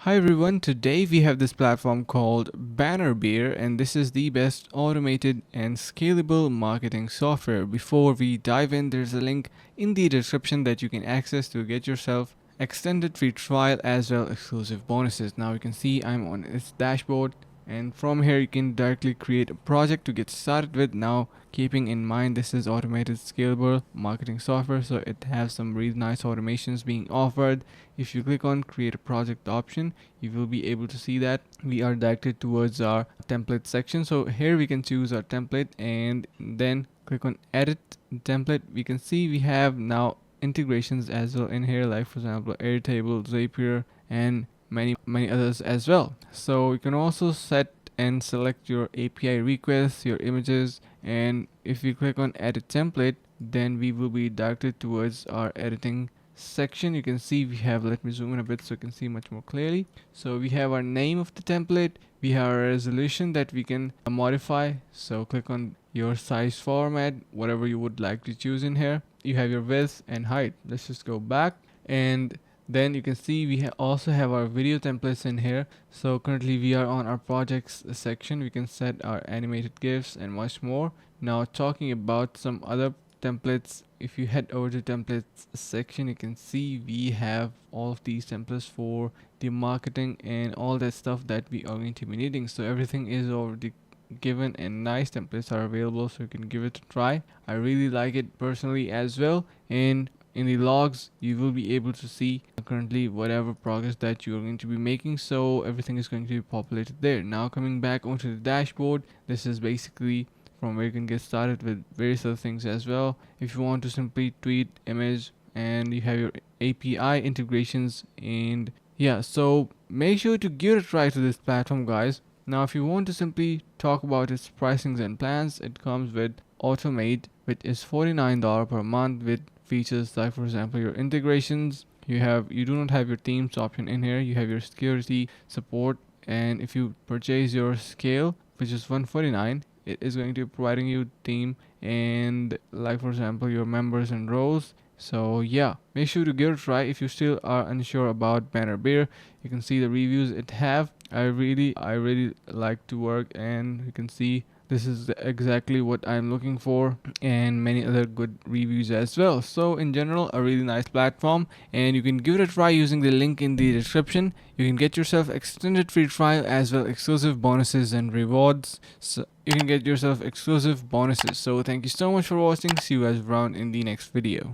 Hi everyone, today we have this platform called BannerBear, and this is the best automated and scalable marketing software. Before we dive in, there's a link in the description that you can access to get yourself extended free trial as well exclusive bonuses. Now you can see I'm on its dashboard, and from here you can directly create a project to get started with. Now keeping in mind this is automated scalable marketing software, so it has some really nice automations being offered. If you click on create a project option, you will be able to see that we are directed towards our template section. So here we can choose our template and then click on edit template. We can see we have now integrations as well in here, like for example Airtable, Zapier, and many others as well. So you can also set and select your API requests, your images, and if you click on edit template, then we will be directed towards our editing section. You can see we have, let me zoom in a bit so you can see much more clearly. So we have our name of the template, we have a resolution that we can modify, so click on your size format, whatever you would like to choose in here. You have your width and height. Let's just go back, and then you can see we also have our video templates in here. So currently we are on our projects section. We can set our animated gifs and much more. Now talking about some other templates, if you head over to templates section, you can see we have all of these templates for the marketing and all that stuff that we are going to be needing. So everything is already given and nice templates are available, so you can give it a try. I really like it personally as well. And in the logs you will be able to see currently whatever progress that you are going to be making, so everything is going to be populated there. Now coming back onto the dashboard, this is basically from where you can get started with various other things as well. If you want to simply tweet image, and you have your API integrations, and yeah, so make sure to give it a try to this platform, guys. Now if you want to simply talk about its pricings and plans, it comes with Automate, which is $49 per month with features like for example your integrations. You do not have your themes option in here. You have your security support, and if you purchase your scale, which is 149, it is going to be providing you theme and like for example your members and roles. So yeah, make sure to give it a try. If you still are unsure about BannerBear, you can see the reviews it have. I really like to work, and you can see this is exactly what I'm looking for, and many other good reviews as well. So in general, a really nice platform, and you can give it a try using the link in the description. You can get yourself extended free trial as well exclusive bonuses and rewards. So you can get yourself exclusive bonuses. So thank you so much for watching. See you guys around in the next video.